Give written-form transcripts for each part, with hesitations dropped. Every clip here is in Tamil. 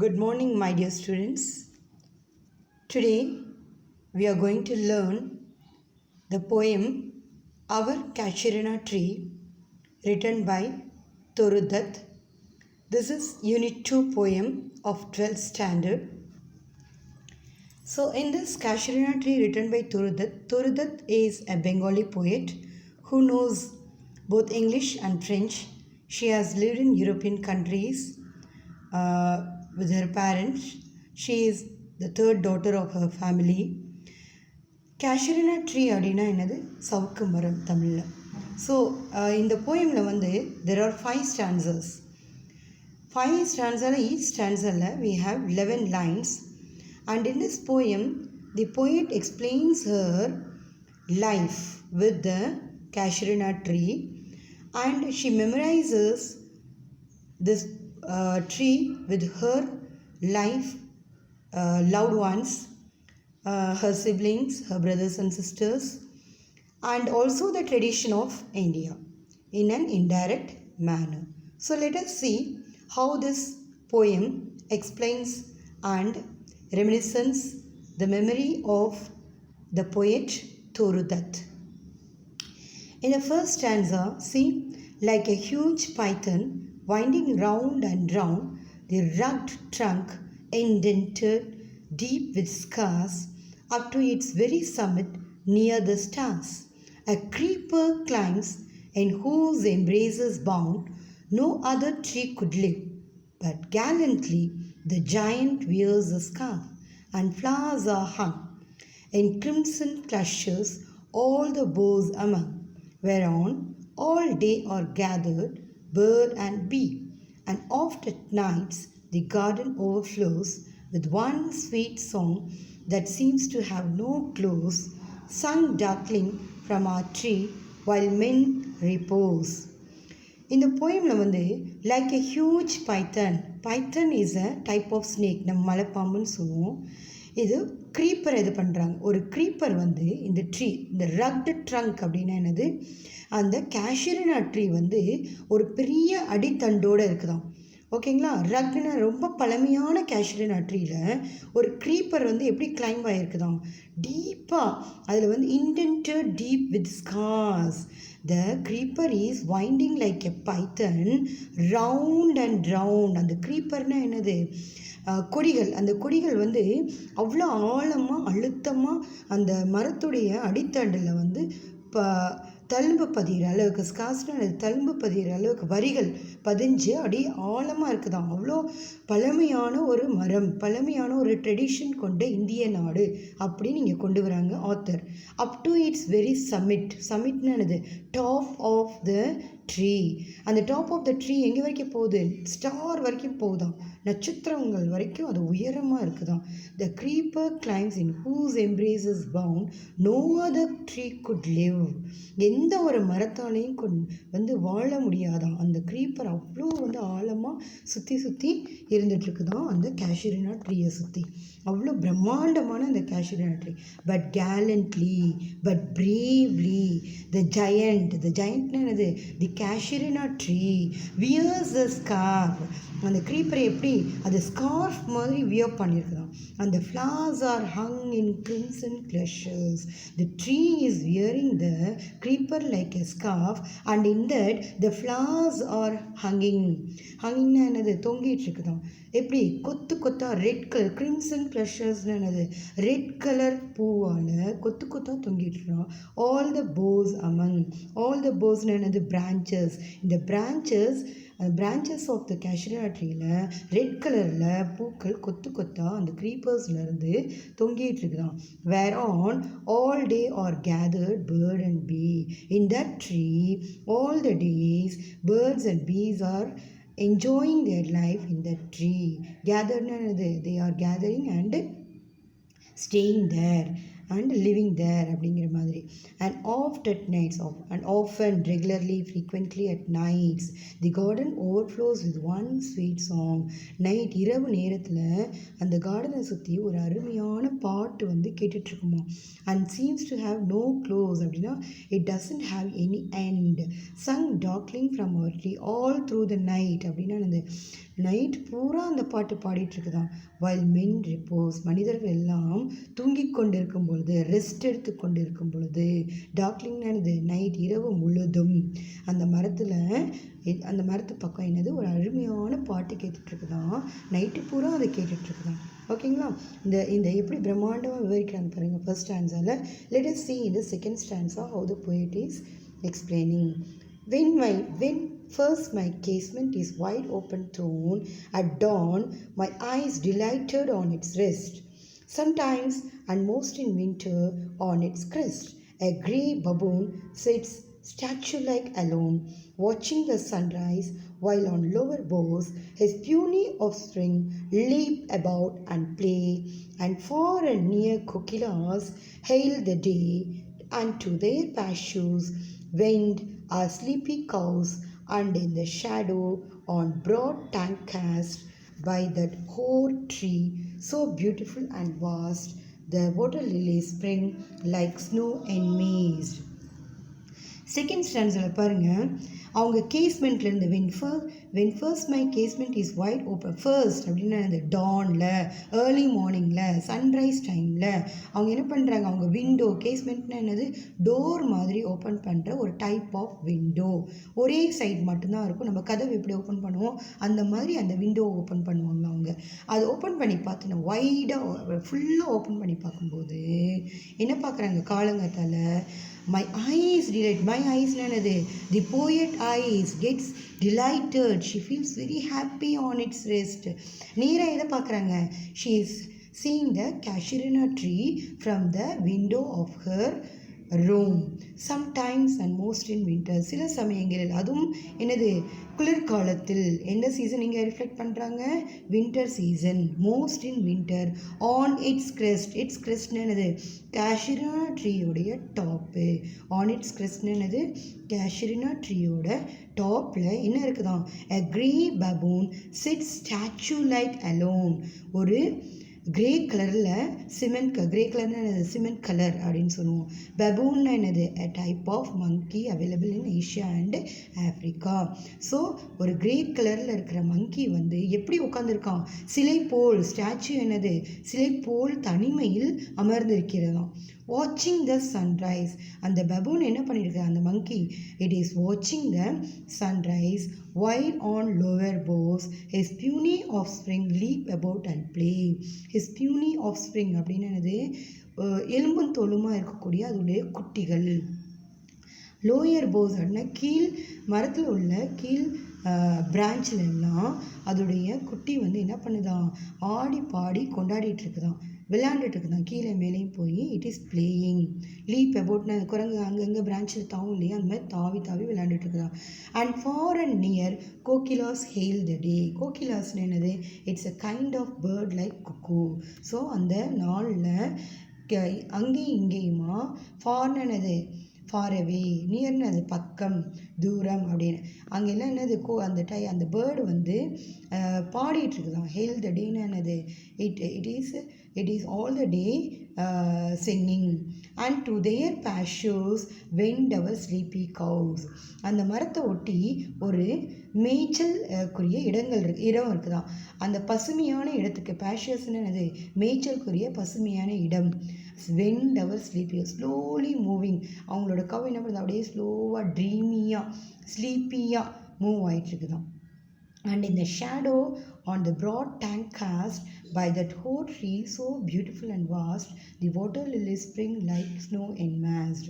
Good morning, my dear students. Today we are going to learn the poem Our Casuarina Tree, written by Toru Dutt. This is Unit 2 poem of 12th standard. So, in this Casuarina Tree, written by Toru Dutt is a Bengali poet who knows both English and French. She has lived in European countries with her parents. She is the third daughter of her family. Casuarina tree அப்படின்னா என்னது சவுக்கு மரம் தமிழில். ஸோ இந்த போயமில் வந்து there are 5 stanzas. 5 stanzas, each stanza we have 11 lines, and in this poem the poet explains her life with the Casuarina tree, and she memorizes this tree with her life, loved ones, her siblings, her brothers and sisters, and also the tradition of India in an indirect manner. So let us see how this poem explains and reminiscence the memory of the poet Toru Dutt. In the first stanza, see, like a huge python winding round and round, the rugged trunk indented deep with scars, up to its very summit near the stars. A creeper climbs, in whose embraces bound no other tree could live, but gallantly the giant wears a scarf, and flowers are hung in crimson clusters, all the boughs among, whereon all day are gathered bird and bee, and oft at nights the garden overflows with one sweet song that seems to have no close, sung darkling from our tree while men repose. இந்த போயமில் வந்து like a huge python is a type of snake, நம்ம மலைப்பாம்புன்னு சொல்லுவோம். இது க்ரீப்பர் இது பண்ணுறாங்க. ஒரு க்ரீப்பர் வந்து இந்த ட்ரீ, இந்த ரக்டு ட்ரங்க் அப்படின்னா என்னது, அந்த கேஷுரினா ட்ரீ வந்து ஒரு பெரிய அடித்தண்டோடு இருக்குதாம். ஓகேங்களா? ரக்னா ரொம்ப பழமையான கேஷுரினா ட்ரீயில் ஒரு க்ரீப்பர் வந்து எப்படி கிளைம்ப் ஆகிருக்குதாம், டீப்பாக. அதில் வந்து intended deep with scars. The creeper is winding like a Python round and round. அந்த க்ரீப்பர்னால் என்னது, கொடிகள். அந்த கொடிகள் வந்து அவ்வளோ ஆழமாக அழுத்தமாக அந்த மரத்துடைய அடித்தண்டில் வந்து தழும்பு பதிகிற அளவுக்கு, ஸ்கார்ஸ்னால் தழும்பு பதிகிற அளவுக்கு வரிகள் பதிஞ்சு அப்படியே ஆழமாக இருக்குதாம். அவ்வளோ பழமையான ஒரு மரம், பழமையான ஒரு ட்ரெடிஷன் கொண்ட இந்திய நாடு அப்படின்னு இங்கே கொண்டு வராங்க author. Up to its very சமிட்னு என்னது, டாப் ஆஃப் த ட்ரீ. அந்த டாப் ஆஃப் த ட்ரீ எங்கே வரைக்கும் போகுது, ஸ்டார் வரைக்கும் போகுதாம், நட்சத்திரங்கள் வரைக்கும் அது உயரமாக இருக்குதாம். The creeper climbs in whose embraces bound no other tree could live. எந்த ஒரு மரத்தாலையும் வந்து வாழ முடியாதான். அந்த க்ரீப்பர் அவ்வளோ வந்து ஆழமாக சுற்றி இருந்துகிட்ருக்குதான் அந்த கேஷுரினா ட்ரீயை சுற்றி. அவ்வளோ பிரம்மாண்டமான அந்த casuarina tree. But gallantly, but bravely, the ஜயண்ட்னா என்னது, the casuarina tree wears the scarf. அந்த க்ரீப்பரை எப்படி அது ஸ்கார்ஃப் மாதிரி வியர் பண்ணியிருக்குதான். அந்த flowers are hung in crimson clusters. The tree is wearing the creeper like a scarf, and in that the flowers are hangingனா என்னது, தொங்கிட்டு இருக்குதான். எப்படி கொத்து கொத்தா ரெட் கலர், கிரிம்சன் க்ளஷர்ஸ்னு என்னது, ரெட் கலர் பூவால் கொத்து கொத்தாக தொங்கிட்டுருக்கோம். All the boughs among, all the போஸ்னு என்னது, பிரான்ச்சஸ். இந்த பிரான்ச்சஸ் ஆஃப் த கேஷுரினா ட்ரீயில் ரெட் கலரில் பூக்கள் கொத்து கொத்தா அந்த க்ரீப்பர்ஸ்லேருந்து தொங்கிட்டு இருக்குதான். Where on all day are gathered bird and bee. In that tree all the days birds and bees are enjoying their life in the tree. Gathered, they are gathering and staying there and living there அப்படிங்கிற மாதிரி. And oft at nights, and often, regularly, frequently at nights, the garden overflows with one sweet song. Night, இரவு நேரத்தில் அந்த கார்டனை சுற்றி ஒரு அருமையான பாட்டு வந்து கேட்டுட்ருக்குமா. and seems to have no close அப்படின்னா it doesn't have any end. sung darkling from our tree all through the night அப்படின்னா அந்த நைட் பூரா அந்த பாட்டு பாடிட்டுருக்குதான். வைல் மென் ரிப்போஸ், மனிதர்கள் எல்லாம் தூங்கிக் கொண்டிருக்கும் பொழுது, ரெஸ்ட் எடுத்து கொண்டிருக்கும் பொழுது, டார்க்லிங்னது நைட் இரவு முழுதும் அந்த மரத்து பக்கம் என்னது ஒரு அருமையான பாட்டு கேட்டுட்ருக்குதான். நைட்டு பூரா அதை கேட்டுட்ருக்குதான். ஓகேங்களா? இந்த எப்படி பிரம்மாண்டமாக விவரிக்கிறாங்க பாருங்கள் ஃபர்ஸ்ட் ஸ்டான்ஸாவில். Let us see in the second stanza how the poet is explaining. When first my casement is wide open thrown, at dawn my eyes delighted on its rest. Sometimes, and most in winter, on its crest, a grey baboon sits statue-like alone, watching the sunrise, while on lower boughs his puny offspring leap about and play, and far and near coquillas hail the day, and to their pastures wend are sleepy cows, and in the shadow on broad tank cast by that hoar tree, so beautiful and vast, the water lilies spring like snow enmazed. Second ஸ்டான்ஸில் பாருங்கள், அவங்க கேஸ்மெண்ட்லேருந்து when first my casement is wide open, first அப்படின்னா அந்த டானில், ஏர்லி மார்னிங்கில், சன்ரைஸ் டைமில் அவங்க என்ன பண்ணுறாங்க, அவங்க விண்டோ, கேஸ்மெண்ட்னா என்னது, டோர் மாதிரி ஓப்பன் பண்ணுற ஒரு டைப் ஆஃப் விண்டோ. ஒரே சைட் மட்டும்தான் இருக்கும். நம்ம கதவு எப்படி ஓப்பன் பண்ணுவோம் அந்த மாதிரி அந்த விண்டோ ஓப்பன் பண்ணுவாங்க அவங்க. அது ஓப்பன் பண்ணி பார்த்தோன்னா வைடாக ஃபுல்லாக ஓப்பன் பண்ணி பார்க்கும்போது என்ன பார்க்குறாங்க, காலங்காத்தால் my eyes delight. My eyes nanadu, the poet eyes gets delighted. She feels very happy on its rest. Neera edha paakranga, she is seeing the Casuarina tree from the window of her room. Sometimes and most in winter, சில சமயங்களில், அதுவும் என்னது குளிர்காலத்தில். எந்த சீசன் இங்கே ரிஃப்ளெக்ட் பண்ணுறாங்க, winter season. Most in winter, on its crest. Its கிரெஸ்ட்னு என்னது, கேஷுரினா ட்ரீயோடைய டாப்பு. ஆன் இட்ஸ் கிரெஸ்ட்னு என்னது, கேஷுரினா ட்ரீயோட டாப்பில் என்ன இருக்குதான், a grey baboon sits statue like alone. ஒரு கிரே கலரில் கிரே கலர்னா என்னது, சிமெண்ட் கலர் அப்படின்னு சொல்லுவோம். பபூன்னா என்னது, a type of monkey available in Asia and Africa. So ஒரு கிரே கலரில் இருக்கிற மங்கி வந்து எப்படி உட்காந்துருக்கான், சிலை போல். ஸ்டாச்சு என்னது, சிலை போல் தனிமையில் அமர்ந்திருக்கிறதாம். வாட்சிங் த சன்ரைஸ், அந்த பபூன் என்ன பண்ணியிருக்கு, அந்த மங்கி, இட் இஸ் வாட்சிங் த sunrise while on lower boughs his puny offspring leap about and play. His puny offspring அப்படின்னு என்னது, எலும்பும் தோலுமாக இருக்கக்கூடிய அதோடைய குட்டிகள். லோயர் போஸ் அப்படின்னா கீழ் மரத்தில் உள்ள கீழ் பிரான்ச்சில் எல்லாம் அதோடைய குட்டி வந்து என்ன பண்ணுதான், ஆடி பாடி கொண்டாடிட்டு இருக்குதான், விளையாண்டுட்டு இருக்குதான், கீழே மேலேயும் போய். It is playing. லீப் அபவுட்னா குரங்கு அங்கங்கே பிரான்ச்சில் தாவும் இல்லையா, அந்த மாதிரி தாவி தாவி விளையாண்டுட்டு இருக்குதான். And far and near kokilas hail the day. கோகிலாஸ்னு என்னது, it's a kind of bird like cuckoo. So அந்த நாளில் அங்கேயும் இங்கேயுமா, ஃபார்னு என்னது, ஃபார் அவே, நியர்னு அது பக்கம், தூரம் அப்படின்னு. அங்கெல்லாம் என்னது, அந்த பேர்டு வந்து பாடிட்டுருக்குதான். ஹெயில் த டேன்னு என்னது, it is all the day singing. And to their pastures went our sleepy cows. அந்த மரத்தை ஒட்டி ஒரு மேய்ச்சல் குறிய இடம் இருக்குதான். அந்த பசுமையான இடத்துக்கு, பேஷர்ஸ்ன்னு என்னது, மேய்ச்சலுக்குரிய பசுமையான இடம். went our sleepy, slowly moving. அவங்களோட கவ் என்ன பண்ணுது, அப்படியே ஸ்லோவாக ட்ரீமியாக ஸ்லீப்பியாக move ஆகிட்டுருக்குதான். And in the shadow on the broad tank cast by that hoar tree, so beautiful and vast, the water lilies spring like snow enmassed.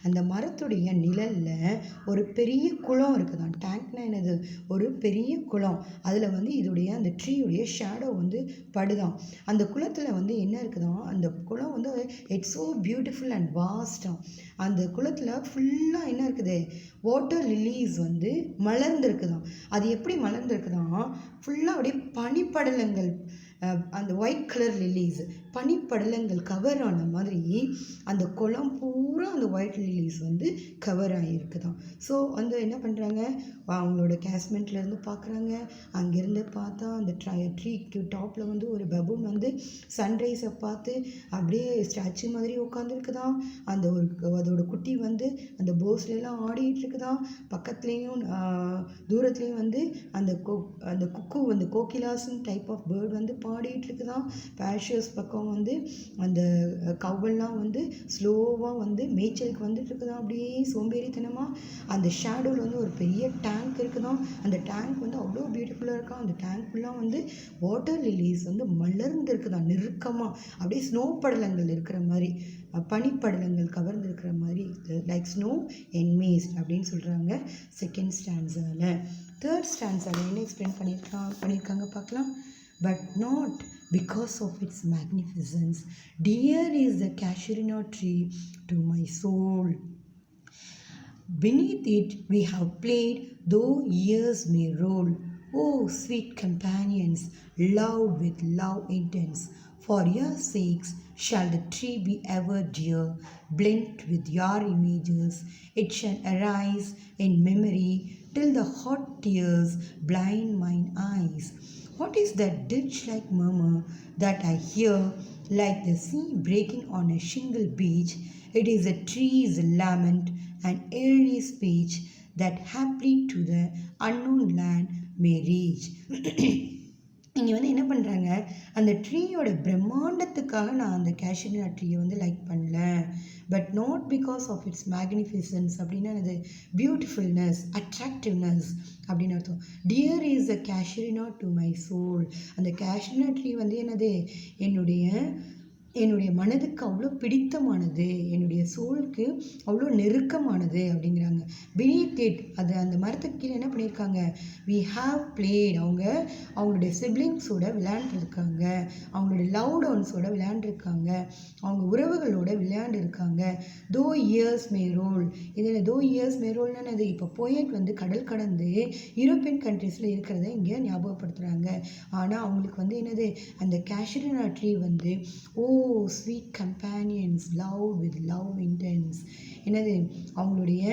அந்த மரத்துடைய நிழலில் ஒரு பெரிய குளம் இருக்குதான். டேங்க்னா என்னது, ஒரு பெரிய குளம். அதில் வந்து இதோடைய அந்த ட்ரீயுடைய ஷேடோ வந்து படுதான். அந்த குளத்தில் வந்து என்ன இருக்குதான், அந்த குளம் வந்து இட்ஸ் ஸோ பியூட்டிஃபுல் அண்ட் வாஸ்டாக. அந்த குளத்தில் ஃபுல்லாக என்ன இருக்குது, வாட்டர் லில்லிஸ் வந்து மலர்ந்துருக்குதான். அது எப்படி மலர்ந்துருக்குதான், ஃபுல்லாக அப்படியே பனிப்படலங்கள் அந்த ஒயிட் கலர் லில்லிஸ் பனிப்படலங்கள் கவர் ஆன மாதிரி அந்த குளம் பூரா அந்த ஒயிட் லில்லிஸ் வந்து கவர் ஆகியிருக்குதான். ஸோ வந்து என்ன பண்ணுறாங்க, அவங்களோட கேஸ்மெண்ட்லேருந்து பார்க்குறாங்க. அங்கேருந்து பார்த்தா அந்த ட்ரீக்கு டாப்பில் வந்து ஒரு பபூன் வந்து சன்ரைஸை பார்த்து அப்படியே ஸ்டாச்சு மாதிரி உட்காந்துருக்குதான். அதோட குட்டி வந்து அந்த போஸ்லாம் ஆடிட்டு இருக்குதான். பக்கத்துலேயும் தூரத்துலேயும் வந்து அந்த குக்கு வந்து கோகிலாஸ்ன்னு டைப் ஆஃப் பேர்ட் வந்து பாடிட்டு இருக்குதான். பேஷியஸ் பக்கம் வந்து அந்த கவ்வெல்லாம் வந்து ஸ்லோவாக வந்து மேய்ச்சலுக்கு வந்துட்டு இருக்குதான். அப்படியே சோம்பேறித்தனமாக அந்த ஷேடோவில் வந்து ஒரு பெரிய டேங்க் இருக்குதான். அந்த டேங்க் வந்து அவ்வளோ பியூட்டிஃபுல்லாக இருக்கான். அந்த டேங்க் ஃபுல்லாக வந்து வாட்டர் லில்லிஸ் வந்து மலர்ந்து இருக்குதான் நெருக்கமாக, அப்படியே ஸ்னோ படலங்கள் இருக்கிற மாதிரி, பனிப்படலங்கள் கவர்ந்து இருக்கிற மாதிரி, லைக் ஸ்னோ என்மேஸ்ட் அப்படின்னு சொல்கிறாங்க செகண்ட் ஸ்டான்ஸாவில். தேர்ட் ஸ்டான்ஸாவில் என்ன எக்ஸ்பிளைன் பண்ணியிருக்காங்க பார்க்கலாம். But not because of its magnificence. Dear is the Casuarina tree to my soul. Beneath it we have played, though years may roll. Oh, sweet companions, loved with love intense. For your sakes shall the tree be ever dear, blent with your images. It shall arise in memory till the hot tears blind mine eyes. What is that ditch-like murmur that I hear, like the sea breaking on a shingle beach? It is a tree's lament, an eerie speech that haply to the unknown land may reach. இங்கே வந்து என்ன பண்ணுறாங்க, அந்த ட்ரீயோட பிரம்மாண்டத்துக்காக நான் அந்த கேஷரினா ட்ரீயை வந்து லைக் பண்ணல. But not because of its magnificence அப்படின்னா அது பியூட்டிஃபுல்னஸ், அட்ராக்டிவ்னஸ் அப்படின்னு அர்த்தம். Dear is a casuarina to my soul. அந்த கேஷரினா ட்ரீ வந்து என்னது, என்னுடைய மனதுக்கு அவ்வளோ பிடித்தமானது, என்னுடைய சோலுக்கு அவ்வளோ நெருக்கமானது அப்படிங்கிறாங்க. beneath it, அது அந்த மரத்துக்கு கீழே என்ன பண்ணியிருக்காங்க, we have played, அவங்களுடைய சிப்ளிங்ஸோட விளையாண்டுருக்காங்க, அவங்களுடைய லவ் ஒன்ஸோட விளையாண்டுருக்காங்க, அவங்க உறவுகளோட விளையாண்டுருக்காங்க. தோ இயர்ஸ் மே ரோல். இதில் தோ இயர்ஸ் மே ரோல்னு அது இப்போ போயட் வந்து கடல் கடந்து யூரோப்பியன் கண்ட்ரீஸில் இருக்கிறத இங்கே ஞாபகப்படுத்துகிறாங்க. ஆனால் அவங்களுக்கு வந்து என்னது, அந்த கேஷரினா ட்ரீ வந்து sweet companions, loved with love intense. என்னது, அவங்களுடைய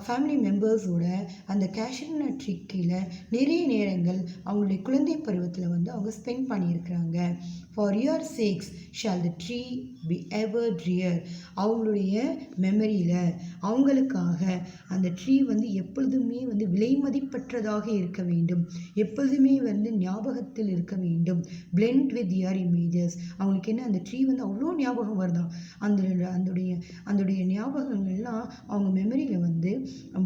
ஃபேமிலி மெம்பர்ஸோட அந்த கேஷரினா ட்ரீ கீழே நிறைய நேரங்கள் அவங்களுடைய குழந்தை பருவத்தில் வந்து அவங்க ஸ்பெண்ட் பண்ணியிருக்கிறாங்க. For your sakes shall the tree be ever dear. அவங்களுடைய மெமரியில் அவங்களுக்காக அந்த ட்ரீ வந்து எப்பொழுதுமே வந்து விலை மதிப்பற்றதாக இருக்க வேண்டும், எப்பொழுதுமே வந்து ஞாபகத்தில் இருக்க வேண்டும். Blend with your images. அவங்களுக்கு என்ன, அந்த ட்ரீ வந்து அவ்வளோ ஞாபகம் வருதான். அதோடைய ஞாபகங்கள்லாம் அவங்க மெமரியில் வந்து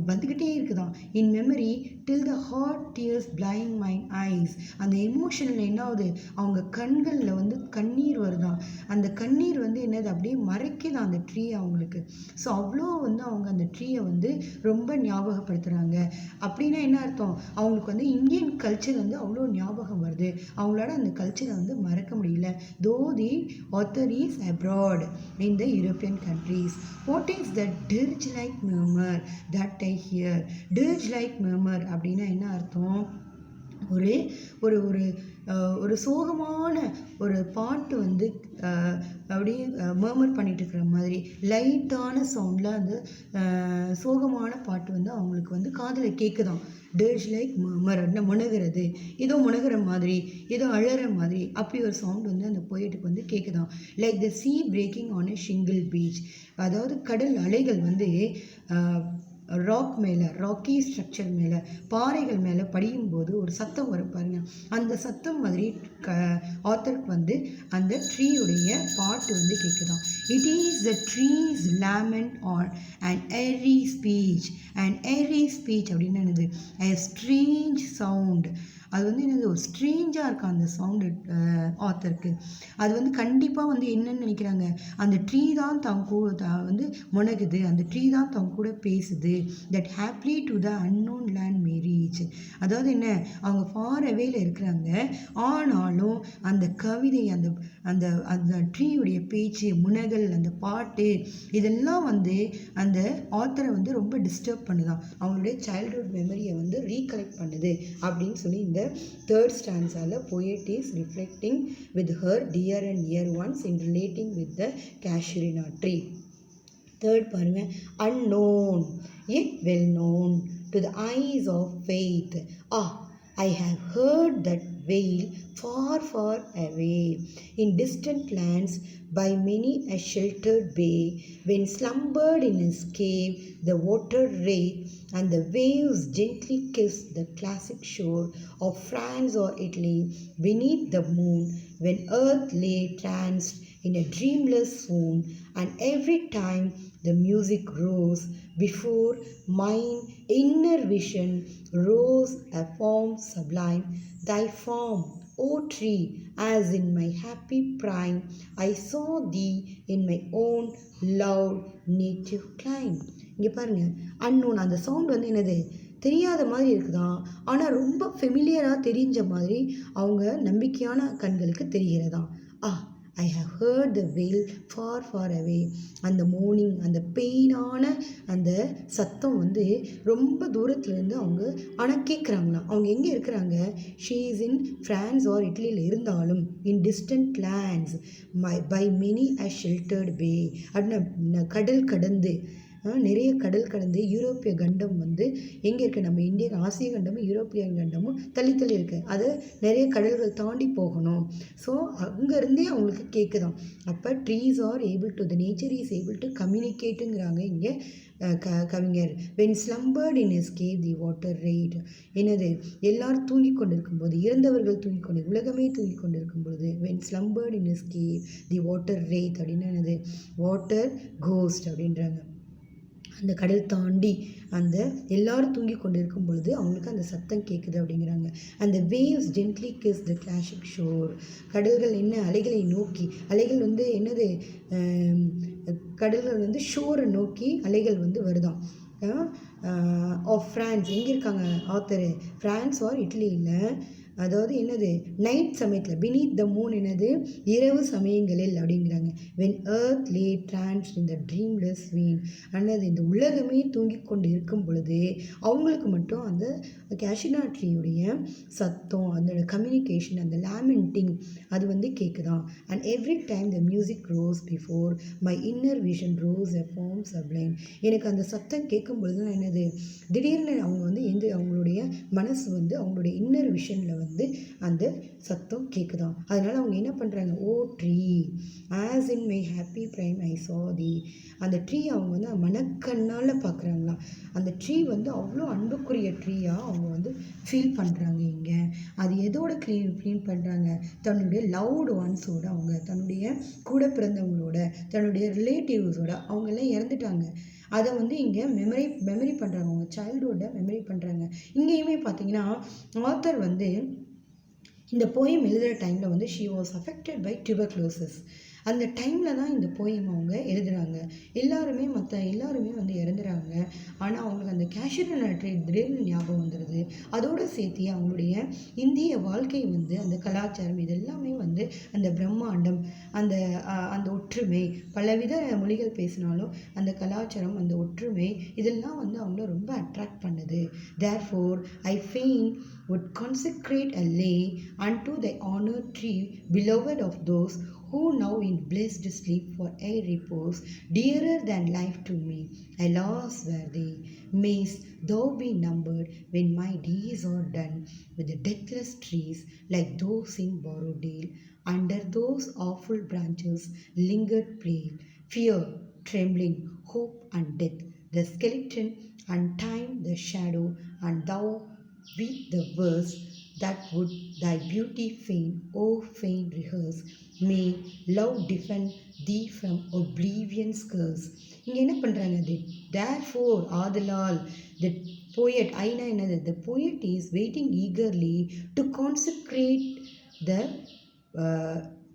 வந்துக்கிட்டே இருக்குதான். In memory till the hot tears blind mine eyes. அந்த எமோஷனில் என்ன ஆகுது, அவங்க கண்களில் வந்து கண்ணீர் வருதான். அந்த கண்ணீர் வந்து என்னது, அப்படியே மறைக்குதான் அந்த ட்ரீ அவங்களுக்கு. ஸோ அவ்வளோ வந்து அவங்க அந்த ட்ரீயை வந்து ரொம்ப ஞாபகப்படுத்துகிறாங்க. அப்படின்னா என்ன அர்த்தம், அவங்களுக்கு வந்து இந்தியன் கல்ச்சர் வந்து அவ்வளோ ஞாபகம் வருது, அவங்களோட அந்த கல்ச்சரை வந்து மறக்க முடியல. தோ the author is abroad in the European countries. What is the dirge like murmur that I hear? dirge like murmur அப்படின்னா என்ன அர்த்தம், ஒரு ஒரு ஒரு ஒரு சோகமான ஒரு பாட்டு வந்து அப்படியே மர்மர் பண்ணிட்டு இருக்கிற மாதிரி லைட்டான சவுண்டில் அந்த சோகமான பாட்டு வந்து அவங்களுக்கு வந்து காதில் கேட்குதான். dirge like murmur அப்படின்னா முனகிறது, ஏதோ முனகிற மாதிரி, ஏதோ அழற மாதிரி, அப்படி ஒரு சவுண்ட் வந்து அந்த போயட்டுக்கு வந்து கேட்குதான். Like the sea breaking on a shingle beach. அதாவது கடல் அலைகள் வந்து ராக் மேலே, ராக்கி ஸ்ட்ரக்சர் மேலே, பாறைகள் மேலே படியும் போது ஒரு சத்தம் வரும் பாருங்க, அந்த சத்தம் மாதிரி ஆத்தருக்கு வந்து அந்த ட்ரீயுடைய பாட்டு வந்து கேட்குதான். It is the tree's lament an and eerie speech. And eerie speech அப்படின்னு என்னது, a strange sound. அது வந்து என்னது, ஒரு ஸ்ட்ரேஞ்சாக இருக்கும் அந்த சவுண்டு. ஆத்தருக்கு. அது வந்து கண்டிப்பாக வந்து என்னன்னு நினைக்கிறாங்க, அந்த ட்ரீ தான் வந்து முனகுது, அந்த ட்ரீ தான் தங்க கூட பேசுது. That happily to the unknown land May reach. அதாவது என்ன, அவங்க ஃபார் அவேல இருக்கிறாங்க, ஆனாலும் அந்த கவிதை, அந்த அந்த அந்த ட்ரீயுடைய பேச்சு, முனகல், அந்த பாட்டு, இதெல்லாம் வந்து அந்த ஆத்தரை வந்து ரொம்ப டிஸ்டர்ப் பண்ணுதான், அவங்களுடைய சைல்ட்ஹுட் மெமரியை வந்து ரீகலெக்ட் பண்ணுது அப்படின்னு சொல்லி இந்த third ஸ்டான்ஸால poet is reflecting with her dear and near ones in relating with the Casuarina tree. Third பாருங்க, unknown yet well known to the eyes of faith. I have heard that wail far, far away in distant lands by many a sheltered bay, when slumbered in his cave the water wraith and the waves gently kissed the classic shore of France or Italy beneath the moon, when earth lay tranced in a dreamless swoon, and every time the music rose before mine inner vision rose a form sublime, thy form, O tree, as in my happy prime I saw thee in my own loud native clime. இங்கே பாருங்க, அன்னோன், அந்த சவுண்ட் வந்து என்னது, தெரியாத மாதிரி இருக்குதான், ஆனால் ரொம்ப ஃபெமிலியராக தெரிஞ்ச மாதிரி அவங்க நம்பிக்கையான கண்களுக்கு தெரிகிறதாம். I have heard the wail far, far away. அந்த மோர்னிங், அந்த பெயினான அந்த சத்தம் வந்து ரொம்ப தூரத்துலேருந்து அவங்க ஆனால் கேட்குறாங்களாம். அவங்க எங்கே இருக்கிறாங்க, she is in France or இட்லியில் இருந்தாலும், in distant lands by many a sheltered bay, அப்படின்னா கடல் கடந்து, நிறைய கடல் கடந்து யூரோப்பிய கண்டம் வந்து எங்கே இருக்குது, நம்ம இந்திய ஆசிய கண்டமும் யூரோப்பியன் கண்டமும் தள்ளி தள்ளி இருக்குது, அது நிறைய கடல்கள் தாண்டி போகணும். ஸோ அங்கேருந்தே அவங்களுக்கு கேட்குதான். அப்போ trees are able to, the nature is able to கம்யூனிகேட்டுங்கிறாங்க இங்கே கவிஞர். When slumbered in his cave the water rat, என்னது, எல்லாரும் தூங்கி கொண்டிருக்கும் போது, இறந்தவர்கள் தூங்கி கொண்டு, உலகமே தூங்கி கொண்டிருக்கும் பொழுது, when slumbered in his cave the water rat அப்படின்னா என்னது, வாட்டர் கோஸ்ட் அப்படின்றாங்க. அந்த கடல் தாண்டி அந்த எல்லாரும் தூங்கி கொண்டு இருக்கும் பொழுது அவங்களுக்கு அந்த சத்தம் கேட்குது அப்படிங்கிறாங்க. அந்த வேவ்ஸ் ஜென்ட்லி கிஸ் த கிளாசிக் ஷோர், கடல்கள் என்ன, அலைகளை நோக்கி, அலைகள் வந்து என்னது, கடல்கள் வந்து ஷோரை நோக்கி அலைகள் வந்து வருதான். ஆஃப் ஃப்ரான்ஸ், எங்கே இருக்காங்க ஆத்தரு, ஃப்ரான்ஸ் ஆர் இட்லியில், அதாவது என்னது, நைட் சமயத்தில், பினீத் த மூன் என்னது, இரவு சமயங்களில் அப்படிங்கிறாங்க. When earth Leh trans in the dreamless வீன், அன்னது இந்த உலகமே தூங்கி கொண்டு இருக்கும் பொழுது அவங்களுக்கு மட்டும் அந்த கேஷினா ட்ரீயுடைய சத்தம், அதோட கம்யூனிகேஷன், அந்த லேமெண்டிங் அது வந்து கேட்குதான். And every time the music rose before my inner vision rose a form sublime, எனக்கு அந்த சத்தம் கேட்கும் பொழுது தான் என்னது, திடீர்னு அவங்க வந்து அவங்களுடைய மனசு வந்து அவங்களுடைய இன்னர் விஷனில் வந்து அந்த சத்தம் கேட்குதான். அதனால அவங்க என்ன பண்ணுறாங்க, O tree as in my happy prime I saw thee, அந்த ட்ரீ அவங்க வந்து மனக்கண்ணால் பார்க்குறாங்களாம். அந்த ட்ரீ வந்து அவ்வளோ அன்புக்குரிய ட்ரீயாக அவங்க வந்து ஃபீல் பண்ணுறாங்க. இங்கே அது எதோட க்ளீன் பண்ணுறாங்க, தன்னுடைய லவ்டு ஒன்ஸோட, அவங்க தன்னுடைய கூட பிறந்தவங்களோட, தன்னுடைய ரிலேட்டிவ்ஸோட, அவங்கெல்லாம் இறந்துட்டாங்க, அதை வந்து இங்கே மெமரி பண்ணுறாங்க, அவங்க சைல்டுஹுட்டை மெமரி பண்ணுறாங்க. இங்கேயுமே பார்த்தீங்கன்னா ஆத்தர் வந்து இந்த போயம் எழுதுகிற டைமில் வந்து she was affected by tuberculosis. அந்த டைமில் தான் இந்த போயம் அவங்க எழுதுகிறாங்க. மற்ற எல்லாருமே வந்து இறந்துறாங்க. ஆனால் அவங்களுக்கு அந்த கேஷுரினா ட்ரீ திடீர்னு ஞாபகம் வந்துடுது. அதோடு சேர்த்து அவங்களுடைய இந்திய வாழ்க்கை வந்து, அந்த கலாச்சாரம், இதெல்லாமே வந்து அந்த பிரம்மாண்டம், அந்த அந்த ஒற்றுமை, பலவித மொழிகள் பேசினாலும் அந்த கலாச்சாரம், அந்த ஒற்றுமை, இதெல்லாம் வந்து அவங்கள ரொம்ப அட்ராக்ட் பண்ணுது. Therefore I fain would consecrate a lay unto thy honored tree, beloved of those who now in blessed sleep for a repose, dearer than life to me. Alas, were they, mayst thou be numbered when my days are done with the deathless trees, like those in Borrowdale. Under those awful branches lingered plague, fear, trembling, hope and death, the skeleton and time the shadow, and thou with the verse that would thy beauty fain, O fain rehearse. May love defend thee from oblivion's curse. இங்கே என்ன பண்ணுறாங்க, therefore ஆதலால், the poet, ஐனா என்னது, the poet is waiting eagerly to consecrate the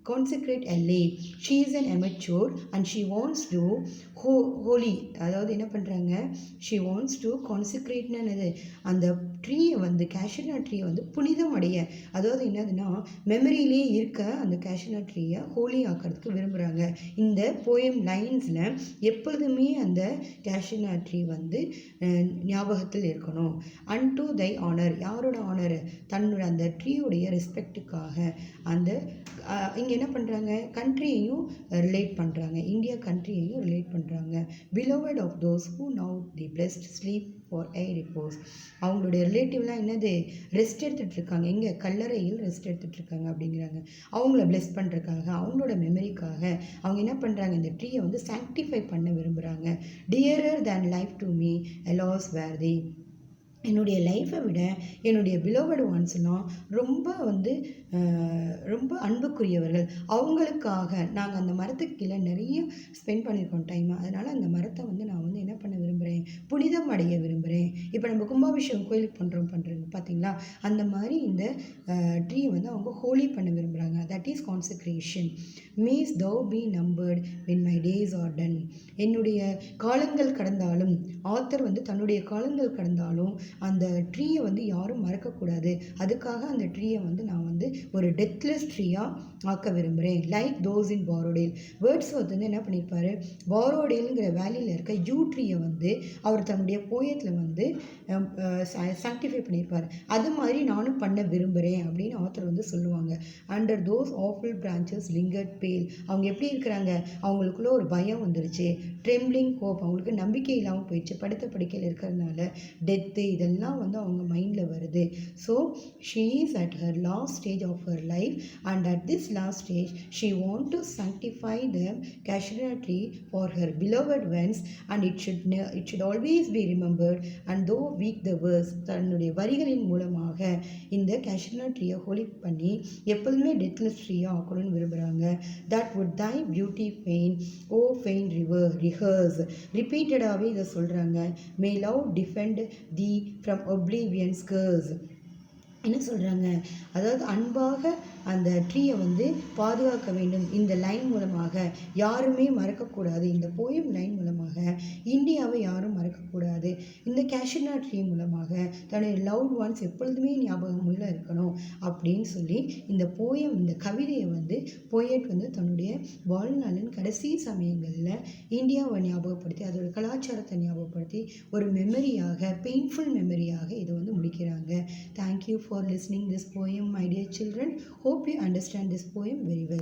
consecrate a lake. She is an amateur and she wants to holy, அதாவது என்ன பண்ணுறாங்க, she wants to consecrateன்னு என்னது, அந்த ட்ரீயை வந்து கேஷ்யூ ட்ரீயை வந்து புனிதம் அடைய, அதாவது என்னதுன்னா மெமரியிலே இருக்க அந்த கேஷ்யூ ட்ரீயை ஹோலி ஆக்கிறதுக்கு விரும்புகிறாங்க. இந்த போயம் லைன்ஸில் எப்பொழுதுமே அந்த கேஷ்யூ ட்ரீ வந்து ஞாபகத்தில் இருக்கணும். அன்டு தை ஆனர், யாரோட ஆனர், தன்னோட அந்த ட்ரீயுடைய ரெஸ்பெக்டுக்காக. அந்த இங்கே என்ன பண்ணுறாங்க, கண்ட்ரியையும் ரிலேட் பண்ணுறாங்க, இந்தியா கண்ட்ரியையும் ரிலேட் பண்ணுறாங்க. Beloved of those who now the blessed sleep for aye repose. அவங்களுடைய ரிலேட்டிவ்லாம் என்னது, ரெஸ்ட் எடுத்துகிட்டு இருக்காங்க, எங்கே, கல்லறையில் ரெஸ்ட் எடுத்துகிட்டு இருக்காங்க அப்படிங்கிறாங்க. அவங்கள பிளெஸ் பண்ணுறதுக்காக, அவங்களோட மெமரிக்காக அவங்க என்ன பண்ணுறாங்க, இந்த ட்ரீயை வந்து சாங்டிஃபை பண்ண விரும்புகிறாங்க. Dearer than life to me alas were the, என்னுடைய லைஃப்பை விட என்னுடைய பிலோவட் ஒன்ஸ்லாம் ரொம்ப வந்து ரொம்ப அன்புக்குரியவர்கள். அவங்களுக்காக நாங்கள் அந்த மரத்துக்கு கீழே நிறைய ஸ்பெண்ட் பண்ணியிருக்கோம் டைம். அதனால் அந்த மரத்தை வந்து நான் வந்து என்ன பண்ண விரும்புகிறேன், புனிதம் அடைய விரும்புகிறேன். இப்போ நம்ம கும்பாபிஷேகம் கோயிலுக்கு பண்ணுறது பார்த்தீங்களா, அந்த மாதிரி இந்த ட்ரீயை வந்து அவங்க ஹோலி பண்ண விரும்புகிறாங்க. That is consecration. Mayst thou be numbered when my days are done. என்னுடைய காலங்கள் கடந்தாலும், ஆத்தர் வந்து தன்னுடைய காலங்கள் கடந்தாலும் அந்த ட்ரீயை வந்து யாரும் மறக்கக்கூடாது. அதுக்காக அந்த ட்ரீயை வந்து நான் வந்து ஒரு டெத்லெஸ் ட்ரீயாக ஆக்க விரும்புகிறேன். Like those in Borrowdale. Words வந்து என்ன பண்ணியிருப்பார், பாரோடேலுங்கிற வேலியில் இருக்க யூ ட்ரீயை வந்து அவர் தன்னுடைய போயத்தில் வந்து சாங்டிஃபை பண்ணியிருப்பார். அது மாதிரி நானும் பண்ண விரும்புகிறேன் அப்படின்னு ஆத்தர் வந்து சொல்லுவாங்க. Under those awful branches lingered பேல். அவங்க எப்படி இருக்கிறாங்க, அவங்களுக்குள்ள ஒரு பயம் வந்துருச்சு. ட்ரெம்ப்ளிங் ஹோப், அவங்களுக்கு நம்பிக்கை இல்லாமல் போயிடுச்சு, படுத்த படுக்கையில் இருக்கிறதுனால. டெத்து, இதெல்லாம் வந்து அவங்க மைண்டில் வருது. So she is at her last stage of her life and at this last stage she want to sanctify the cassia tree for her beloved ones and it should always be remembered and though weak the verse. தன்னுடைய வரிகளின் மூலமாக இந்த cassia ட்ரீயை ஹோலி பண்ணி எப்போதுமே டெத்லெஸ் ட்ரீயாக ஆக்கணும்னு விரும்புகிறாங்க. that would thy beauty fain o fain river rehearse. ரிப்பீட்டடாகவே இதை சொல்கிறாங்க. may love defend thee from oblivion's curse. என்ன சொல்கிறாங்க, அதாவது அன்பாக அந்த ட்ரீயை வந்து பாதுகாக்க வேண்டும். இந்த லைன் மூலமாக யாருமே மறக்கக்கூடாது. இந்த போயம் லைன் மூலமாக இந்தியாவை யாரும் மறக்கக்கூடாது. இந்த கேஷ்யூ ட்ரீ மூலமாக தன்னுடைய லவ்ட் ஒன்ஸ் எப்பொழுதுமே ஞாபகமுள்ள இருக்கணும் அப்படின்னு சொல்லி இந்த போயம், இந்த கவிதையை வந்து போயட் வந்து தன்னுடைய வாழ்நாளின் கடைசி சமயங்களில் இந்தியாவை ஞாபகப்படுத்தி, அதோட கலாச்சாரத்தை ஞாபகப்படுத்தி ஒரு மெமரியாக, பெயின்ஃபுல் மெமரியாக இதை வந்து முடிக்கிறாங்க. Thank you for listening this poem, my dear children. Hope you understand this poem very well.